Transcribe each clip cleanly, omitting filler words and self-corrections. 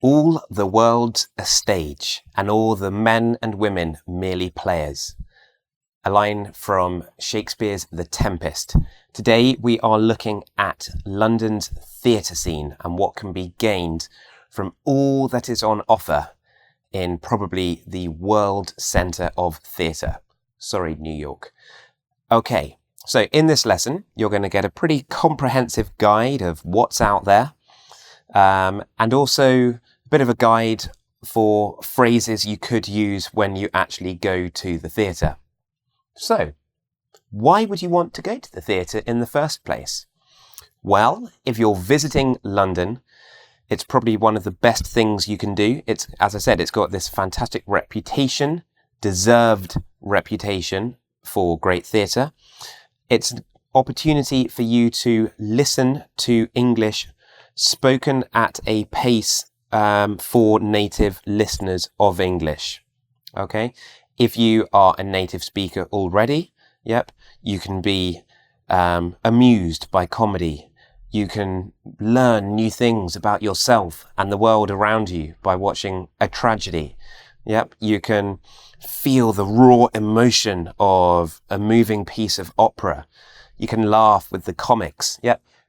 All the world's a stage, and all the men and women merely players. A line from Shakespeare's The Tempest. Today we are looking at London's theatre scene and what can be gained from all that is on offer in probably the world centre of theatre. Sorry, New York. Okay, so in this lesson you're going to get a pretty comprehensive guide of what's out there, and also a bit of a guide for phrases you could use when you actually go to the theatre. So, why would you want to go to the theatre in the first place? Well, if you're visiting London, it's probably one of the best things you can do. It's, as I said, it's got this fantastic reputation, deserved reputation for great theatre. It's an opportunity for you to listen to English spoken at a pace for native listeners of English. Okay? If you are a native speaker already, you can be amused by comedy. You can learn new things about yourself and the world around you by watching a tragedy. You can feel the raw emotion of a moving piece of opera. You can laugh with the comics.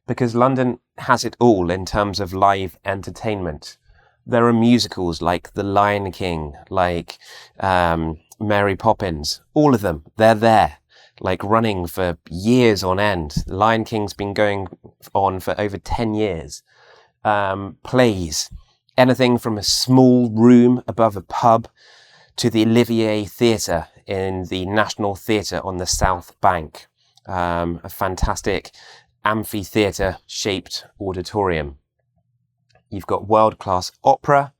Because London has it all in terms of live entertainment. There are musicals like The Lion King, like Mary Poppins, all of them, they're there, like running for years on end. The Lion King's been going on for over 10 years. Plays, anything from a small room above a pub to the Olivier Theatre in the National Theatre on the South Bank, a fantastic amphitheatre shaped auditorium. You've got world-class opera.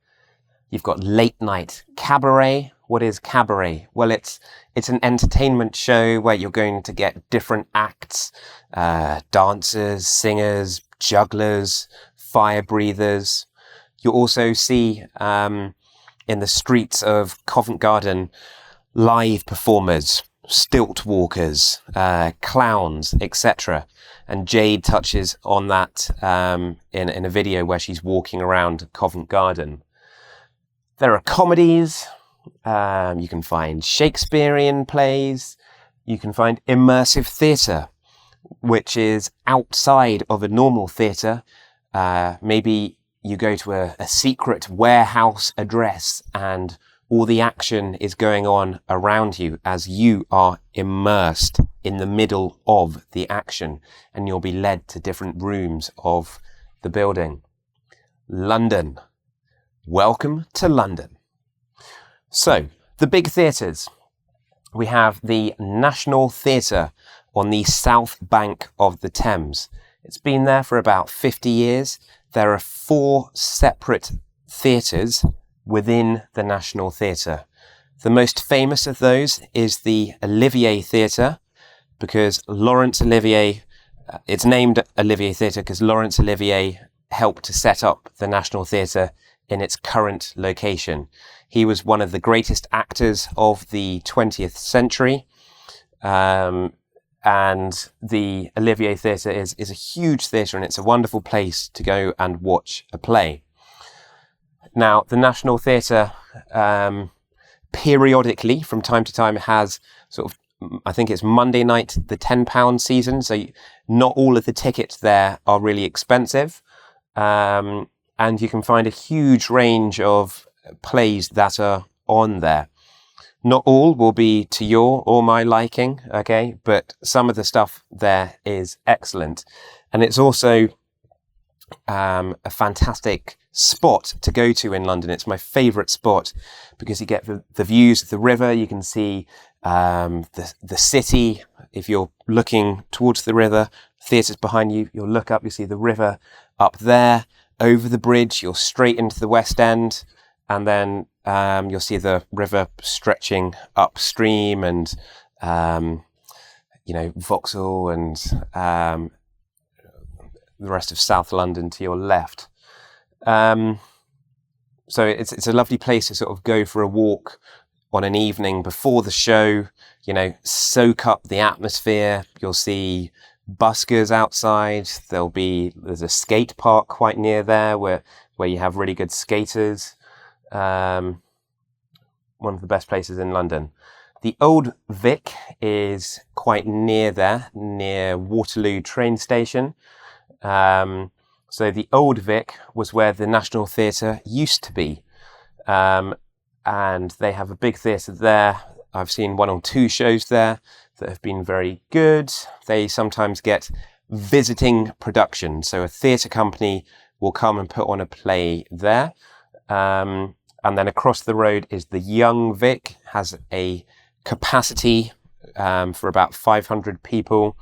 You've got late-night cabaret. What is cabaret? Well, it's an entertainment show where you're going to get different acts, dancers, singers, jugglers, fire breathers. You'll also see in the streets of Covent Garden live performers, stilt walkers, clowns, etc. And Jade touches on that in a video where she's walking around Covent Garden. There are comedies. You can find Shakespearean plays. You can find immersive theatre, which is outside of a normal theatre. Maybe you go to a secret warehouse address and all the action is going on around you as you are immersed in the middle of the action, and you'll be led to different rooms of the building. London. Welcome to London. So, the big theatres. We have the National Theatre on the South Bank of the Thames. It's been there for about 50 years. There are 4 separate theatres within the National Theatre. The most famous of those is the Olivier Theatre, because Laurence Olivier, it's named Olivier Theatre because Laurence Olivier helped to set up the National Theatre in its current location. He was one of the greatest actors of the 20th century, and the Olivier Theatre is a huge theatre, and it's a wonderful place to go and watch a play. Now, the National Theatre periodically, from time to time, has sort of, I think it's Monday night, the £10 season. So not all of the tickets there are really expensive. And you can find a huge range of plays that are on there. Not all will be to your or my liking, okay? But some of the stuff there is excellent. And it's also a fantastic spot to go to in London. It's my favourite spot because you get the views of the river. You can see the city. If you're looking towards the river, theatre's behind you, you'll look up, you see the river up there. Over the bridge, you're straight into the West End, and then you'll see the river stretching upstream, and Vauxhall and the rest of South London to your left. So it's a lovely place to sort of go for a walk on an evening before the show, soak up the atmosphere. You'll see buskers outside. There's a skate park quite near there where you have really good skaters. One of the best places in London. The Old Vic is quite near there, near Waterloo train station. So the Old Vic was where the National Theatre used to be. And they have a big theatre there. I've seen 1 or 2 shows there that have been very good. They sometimes get visiting productions. So a theatre company will come and put on a play there. And then across the road is the Young Vic, has a capacity for about 500 people.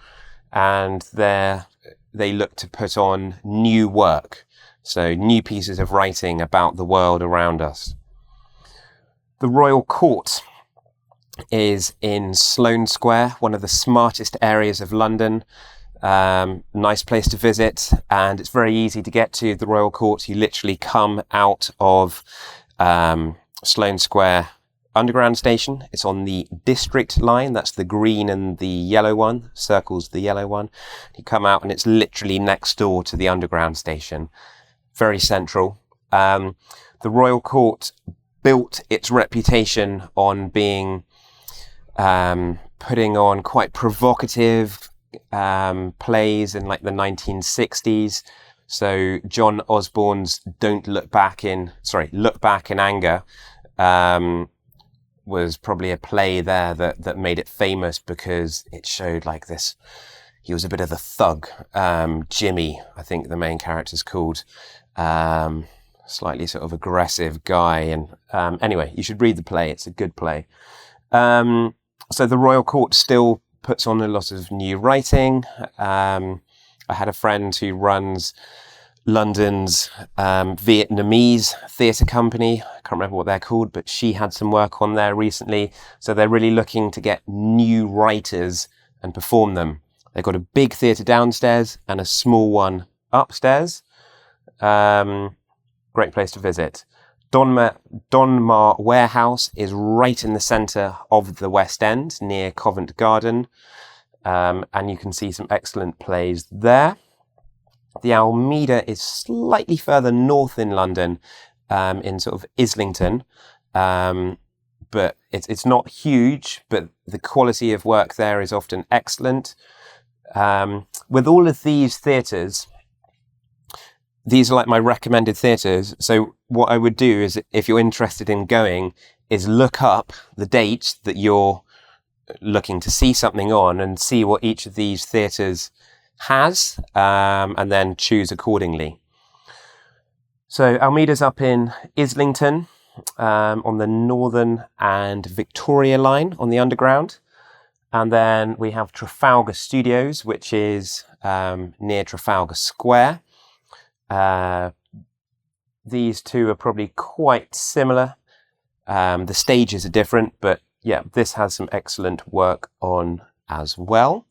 And there they look to put on new work. So new pieces of writing about the world around us. The Royal Court is in Sloane Square, one of the smartest areas of London. Nice place to visit, and it's very easy to get to the Royal Court. You literally come out of Sloane Square Underground station. It's on the District line. That's the green and the yellow one, circles the yellow one. You come out and it's literally next door to the Underground station. Very central. The Royal Court built its reputation on being putting on quite provocative plays in like the 1960s. So John Osborne's Look Back in Anger was probably a play there that made it famous because it showed like this. He was a bit of a thug. Jimmy, I think the main character's called. Slightly sort of aggressive guy. And anyway, you should read the play. It's a good play. So the Royal Court still puts on a lot of new writing. I had a friend who runs London's Vietnamese theatre company. I can't remember what they're called, but she had some work on there recently. So they're really looking to get new writers and perform them. They've got a big theatre downstairs and a small one upstairs. Great place to visit. Donmar Warehouse is right in the centre of the West End, near Covent Garden. And you can see some excellent plays there. The Almeida is slightly further north in London, in sort of Islington. But it's not huge, but the quality of work there is often excellent. With all of these theatres, these are like my recommended theatres. So what I would do is, if you're interested in going, is look up the dates that you're looking to see something on and see what each of these theatres has, and then choose accordingly. So Almeida's up in Islington, on the Northern and Victoria line on the Underground. And then we have Trafalgar Studios, which is near Trafalgar Square. These two are probably quite similar. The stages are different, but yeah, this has some excellent work on as well.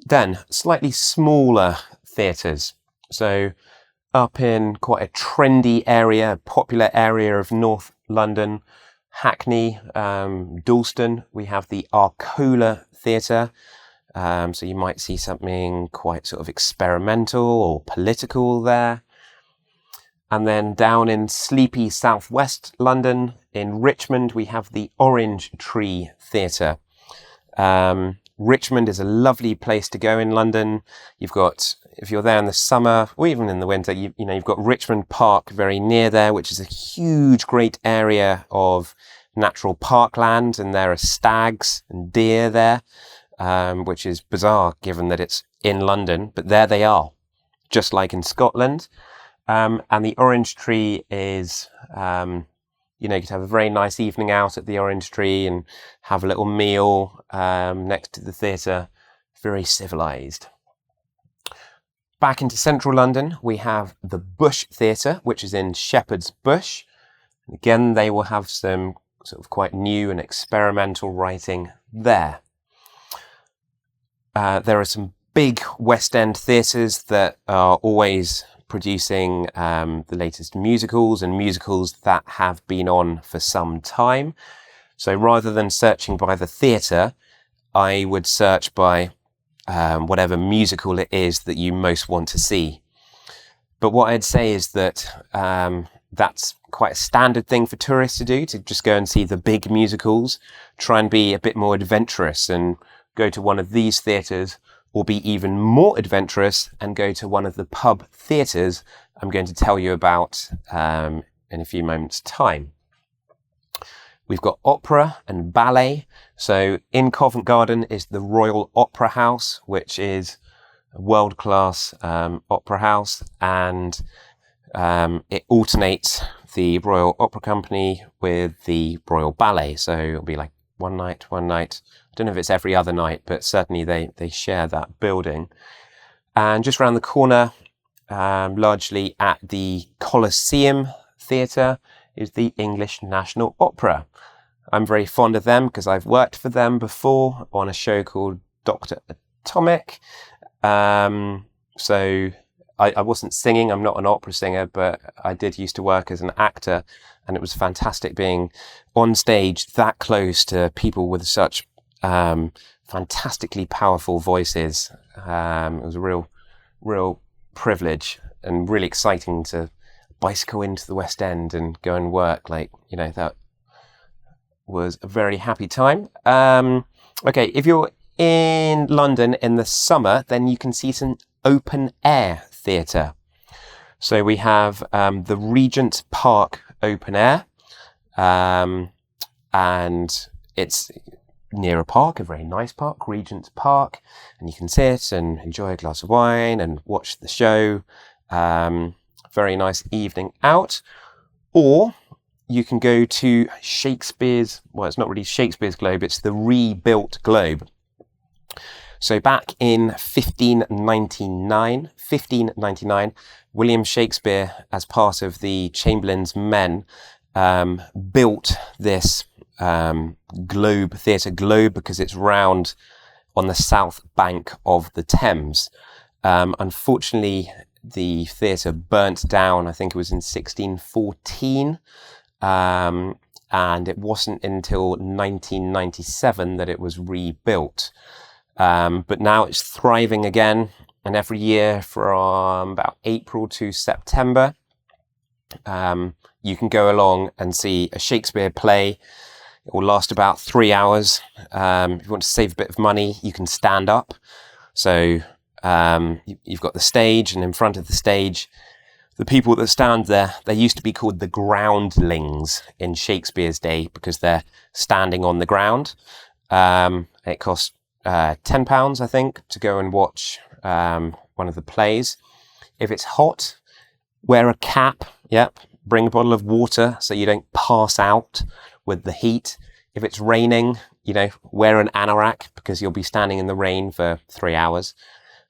Then slightly smaller theatres. So up in quite a trendy area, popular area of North London, Hackney, Dalston, we have the Arcola Theatre. So you might see something quite sort of experimental or political there. And then down in sleepy southwest London, in Richmond, we have the Orange Tree Theatre. Richmond is a lovely place to go in London. You've got, if you're there in the summer or even in the winter, you've got Richmond Park very near there, which is a huge, great area of natural parkland, and there are stags and deer there, which is bizarre given that it's in London, but there they are, just like in Scotland. And the Orange Tree is, you could have a very nice evening out at the Orange Tree and have a little meal next to the theatre. Very civilised. Back into central London, we have the Bush Theatre, which is in Shepherd's Bush. Again, they will have some sort of quite new and experimental writing there. There are some big West End theatres that are always producing the latest musicals and musicals that have been on for some time. So rather than searching by the theatre, I would search by whatever musical it is that you most want to see. But what I'd say is that that's quite a standard thing for tourists to do, to just go and see the big musicals, try and be a bit more adventurous and go to one of these theatres, or be even more adventurous and go to one of the pub theatres I'm going to tell you about in a few moments' time. We've got opera and ballet. So in Covent Garden is the Royal Opera House, which is a world-class opera house, and it alternates the Royal Opera Company with the Royal Ballet. So it'll be like one night. I don't know if it's every other night, but certainly they share that building. And just around the corner, largely at the Colosseum Theatre, is the English National Opera. I'm very fond of them because I've worked for them before on a show called Dr. Atomic. So I wasn't singing, I'm not an opera singer, but I did used to work as an actor, and it was fantastic being on stage that close to people with such fantastically powerful voices. It was a real privilege and really exciting to bicycle into the West End and go and work. That was a very happy time. Okay, if you're in London in the summer, then you can see some open air theatre. So we have the Regent Park Open Air, and it's near a park, a very nice park, Regent's Park, and you can sit and enjoy a glass of wine and watch the show. Very nice evening out. Or you can go to Shakespeare's, well, it's not really Shakespeare's Globe, it's the rebuilt Globe. So back in 1599, William Shakespeare, as part of the Chamberlain's Men, built this theatre globe because it's round on the south bank of the Thames. Unfortunately, the theatre burnt down, I think it was in 1614, and it wasn't until 1997 that it was rebuilt. But now it's thriving again, and every year from about April to September, you can go along and see a Shakespeare play. It will last about 3 hours. If you want to save a bit of money, you can stand up. So you've got the stage, and in front of the stage, the people that stand there, they used to be called the groundlings in Shakespeare's day because they're standing on the ground. It costs £10, I think, to go and watch one of the plays. If it's hot, wear a cap. Yep. Bring a bottle of water so you don't pass out with the heat. If it's raining, wear an anorak because you'll be standing in the rain for 3 hours.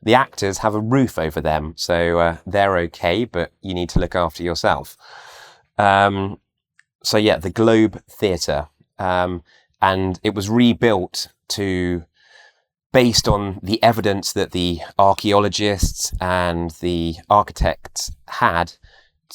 The actors have a roof over them, so they're okay, but you need to look after yourself. The Globe Theatre. And it was rebuilt based on the evidence that the archaeologists and the architects had,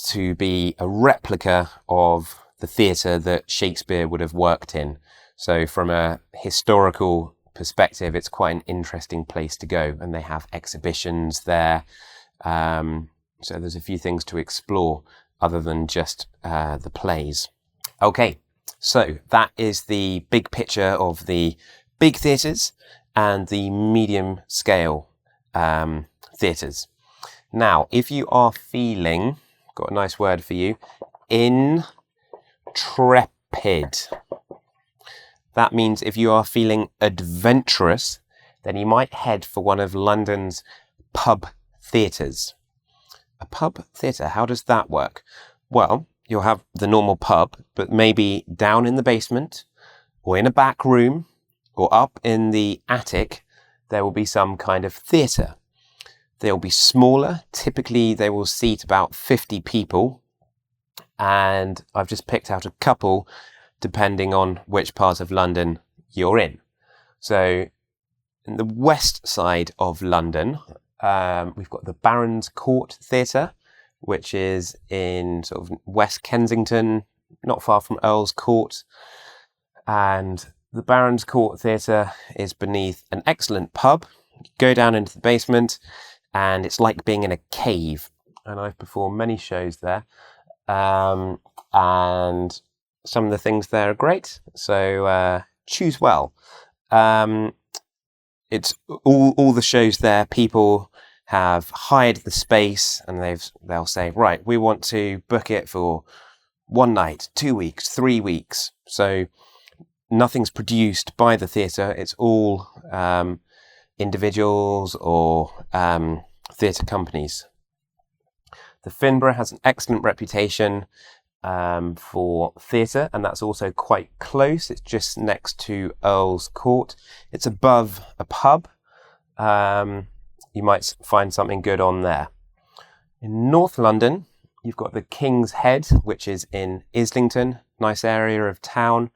to be a replica of the theatre that Shakespeare would have worked in. So from a historical perspective, it's quite an interesting place to go, and they have exhibitions there. So there's a few things to explore other than just the plays. Okay, so that is the big picture of the big theatres and the medium scale theatres. Now, if you are feeling, got a nice word for you, intrepid. That means if you are feeling adventurous, then you might head for one of London's pub theatres. A pub theatre, how does that work? Well, you'll have the normal pub, but maybe down in the basement or in a back room or up in the attic, there will be some kind of theatre. They'll be smaller. Typically, they will seat about 50 people. And I've just picked out a couple depending on which part of London you're in. So in the west side of London, we've got the Barons Court Theatre, which is in sort of West Kensington, not far from Earl's Court. And the Barons Court Theatre is beneath an excellent pub Go down into the basement and it's like being in a cave. And I've performed many shows there. And some of the things there are great. So choose well. It's all the shows there. People have hired the space and they'll say, right, we want to book it for 1 night, 2 weeks, 3 weeks. So nothing's produced by the theatre. It's all individuals or theatre companies. The Finborough has an excellent reputation for theatre, and that's also quite close. It's just next to Earl's Court. It's above a pub. You might find something good on there. In North London, you've got the King's Head, which is in Islington, nice area of town,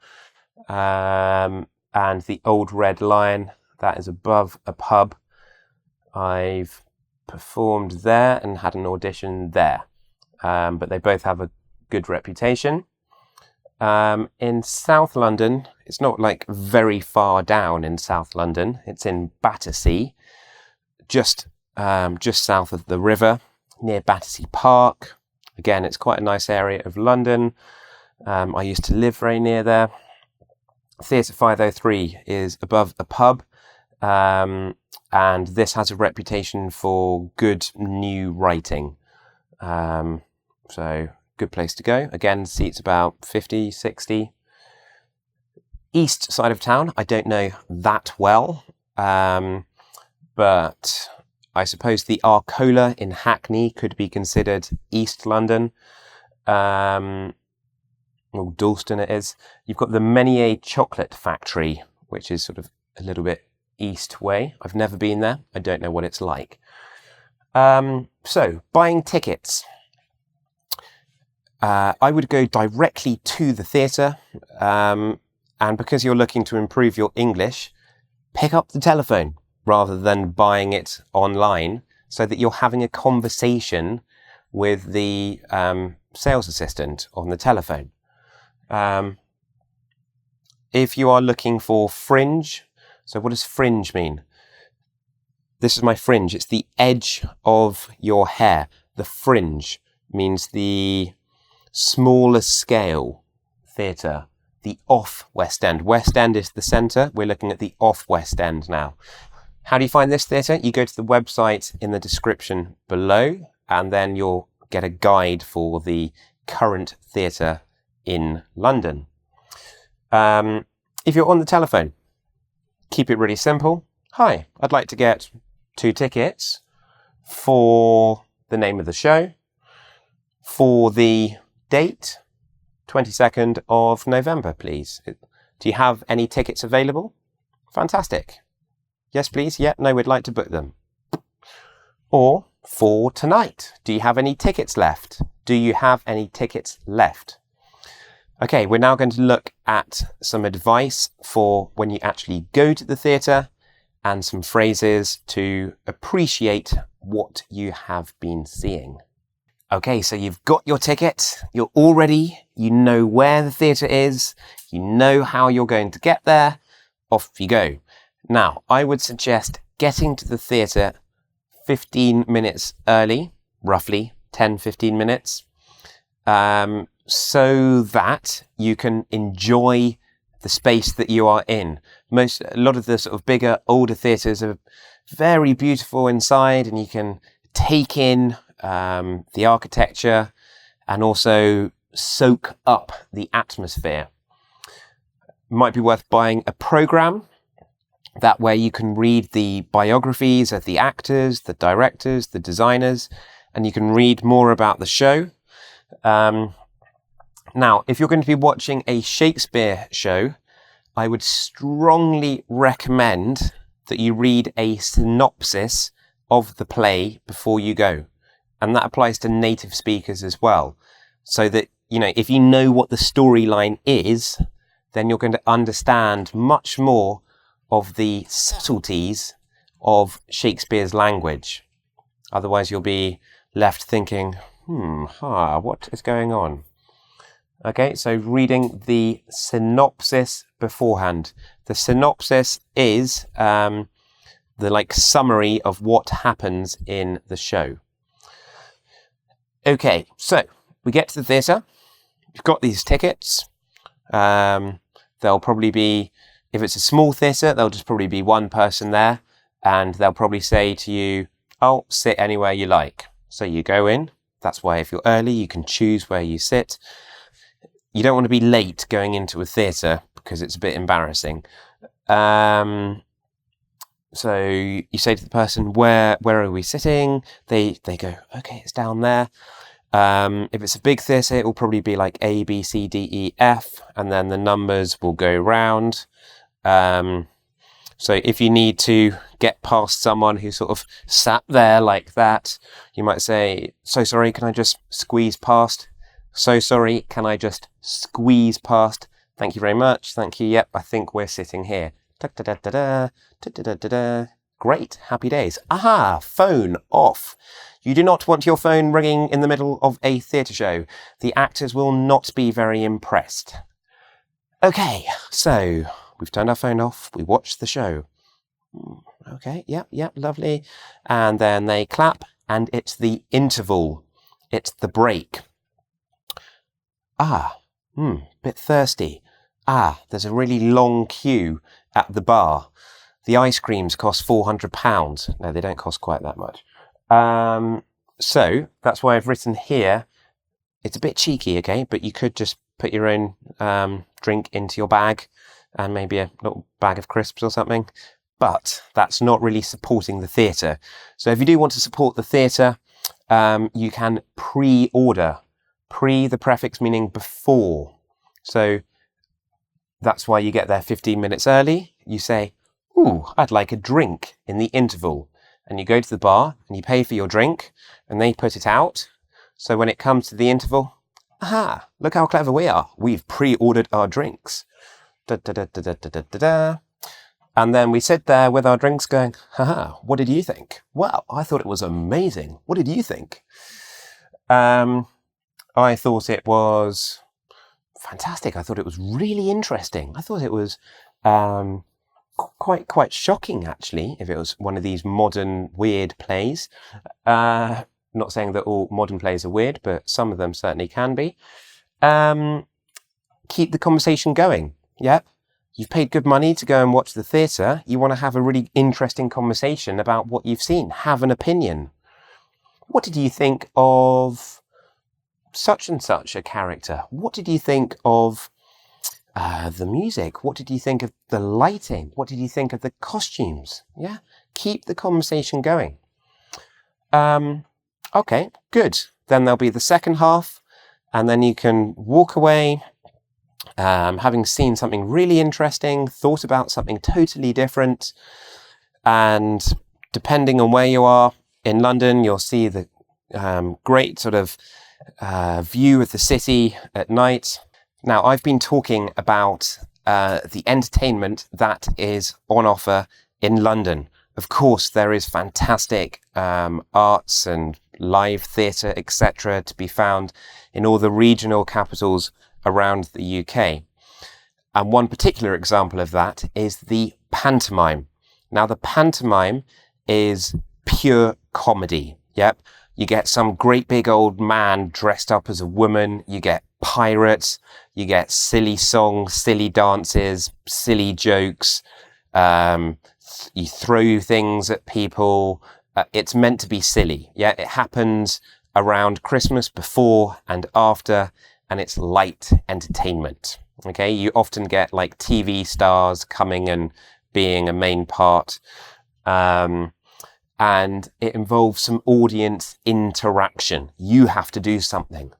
and the Old Red Lion, that is above a pub. I've performed there and had an audition there, but they both have a good reputation. In South London, it's not like very far down in South London. It's in Battersea, just south of the river, near Battersea Park. Again, it's quite a nice area of London. I used to live very near there. Theatre 503 is above a pub, and this has a reputation for good new writing. So good place to go. Again, seats about 50, 60. East side of town, I don't know that well, but I suppose the Arcola in Hackney could be considered East London. Or Dalston it is. You've got the Menier Chocolate Factory, which is sort of a little bit east way. I've never been there. I don't know what it's like. So, buying tickets. I would go directly to the theatre, and because you're looking to improve your English, pick up the telephone rather than buying it online, so that you're having a conversation with the sales assistant on the telephone. If you are looking for fringe, so what does fringe mean? This is my fringe. It's the edge of your hair. The fringe means the smaller scale theatre, the off West End. West End is the centre. We're looking at the off West End now. How do you find this theatre? You go to the website in the description below, and then you'll get a guide for the current theatre in London. If you're on the telephone, keep it really simple. Hi, I'd like to get 2 tickets for the name of the show, for the date, 22nd of November, please. Do you have any tickets available? Fantastic. Yes, please. Yeah, no, we'd like to book them. Or for tonight, do you have any tickets left? Do you have any tickets left? Okay, we're now going to look at some advice for when you actually go to the theatre and some phrases to appreciate what you have been seeing. Okay, so you've got your ticket, you're all ready, you know where the theatre is, you know how you're going to get there, off you go. Now, I would suggest getting to the theatre 15 minutes early, roughly 10-15 minutes, so that you can enjoy the space that you are in. A lot of the sort of bigger, older theatres are very beautiful inside, and you can take in the architecture and also soak up the atmosphere. Might be worth buying a programme. That way you can read the biographies of the actors, the directors, the designers, and you can read more about the show. Now, if you're going to be watching a Shakespeare show, I would strongly recommend that you read a synopsis of the play before you go. And that applies to native speakers as well. So that, you know, if you know what the storyline is, then you're going to understand much more of the subtleties of Shakespeare's language. Otherwise, you'll be left thinking, what is going on? Okay, so reading the synopsis beforehand. The synopsis is the like summary of what happens in the show. Okay, so we get to the theatre. You've got these tickets. There'll probably be, if it's a small theatre, there'll just probably be one person there, and they'll probably say to you, "Oh, sit anywhere you like." So you go in. That's why if you're early, you can choose where you sit. You don't want to be late going into a theatre because it's a bit embarrassing. So you say to the person, where are we sitting? They go, okay, it's down there. If it's a big theatre, it will probably be like A, B, C, D, E, F, and then the numbers will go round. So if you need to get past someone who sort of sat there like that, you might say, "So sorry, can I just squeeze past? So sorry, can I just squeeze past? Thank you very much. Thank you. Yep, I think we're sitting here." Da-da-da-da-da, da-da-da-da-da. Great, happy days. Aha, phone off. You do not want your phone ringing in the middle of a theatre show. The actors will not be very impressed. Okay, so we've turned our phone off. We watched the show. Okay, yep, lovely. And then they clap, and it's the interval. It's the break. Bit thirsty. There's a really long queue at the bar. The ice creams cost £400. No, they don't cost quite that much. So that's why I've written here. It's a bit cheeky, okay, but you could just put your own drink into your bag and maybe a little bag of crisps or something. But that's not really supporting the theatre. So if you do want to support the theatre, you can pre-order. Pre, the prefix meaning before. So that's why you get there 15 minutes early. You say, "Ooh, I'd like a drink in the interval." And you go to the bar and you pay for your drink and they put it out. So when it comes to the interval, aha, look how clever we are. We've pre-ordered our drinks. Da, da, da, da, da, da, da, da. And then we sit there with our drinks going, haha, what did you think? Well, I thought it was amazing. What did you think? I thought it was fantastic. I thought it was really interesting. I thought it was quite shocking, actually, if it was one of these modern weird plays. Not saying that all modern plays are weird, but some of them certainly can be. Keep the conversation going. Yep. You've paid good money to go and watch the theatre. You want to have a really interesting conversation about what you've seen. Have an opinion. What did you think of such and such a character? What did you think of the music? What did you think of the lighting? What did you think of the costumes? Yeah, keep the conversation going. Okay, good. Then there'll be the second half, and then you can walk away having seen something really interesting, thought about something totally different, and depending on where you are in London, you'll see the great sort of view of the city at night. Now, I've been talking about the entertainment that is on offer in London. Of course, there is fantastic arts and live theatre, etc., to be found in all the regional capitals around the UK. And one particular example of that is the pantomime. Now, the pantomime is pure comedy. Yep. You get some great big old man dressed up as a woman. You get pirates. You get silly songs, silly dances, silly jokes. You throw things at people. It's meant to be silly. Yeah. It happens around Christmas, before and after, and it's light entertainment. Okay. You often get like TV stars coming and being a main part. And it involves some audience interaction. You have to do something.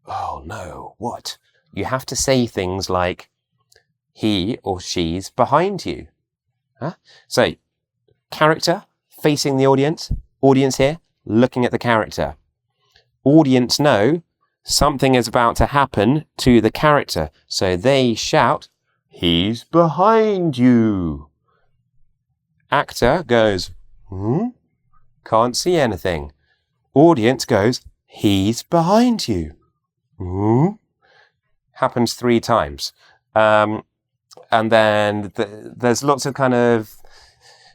Oh no, what? You have to say things like, he or she's behind you. Huh? So, character facing the audience here looking at the character. Audience know something is about to happen to the character. So they shout, he's behind you. Actor goes, can't see anything. Audience goes, he's behind you. Happens 3 times. And then there's lots of kind of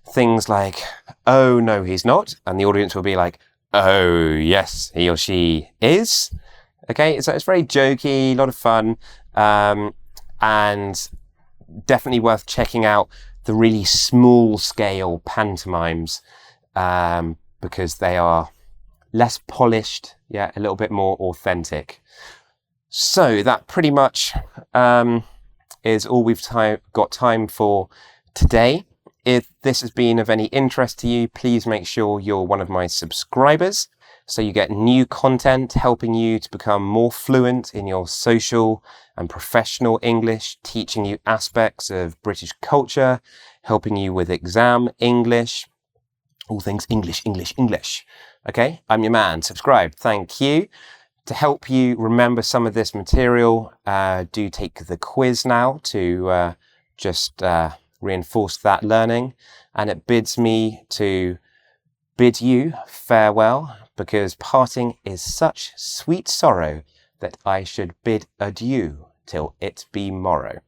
things like, "Oh, no, he's not." And the audience will be like, "Oh, yes, he or she is." Okay, so it's very jokey, a lot of fun, and definitely worth checking out the really small scale pantomimes, because they are less polished, a little bit more authentic. So that pretty much is all we've got time for today. If this has been of any interest to you, please make sure you're one of my subscribers so you get new content helping you to become more fluent in your social and professional English, teaching you aspects of British culture, helping you with exam English, all things English, English, English. Okay, I'm your man. Subscribe. Thank you. To help you remember some of this material, do take the quiz now to just reinforce that learning. And it bids me to bid you farewell, because parting is such sweet sorrow that I should bid adieu till it be morrow.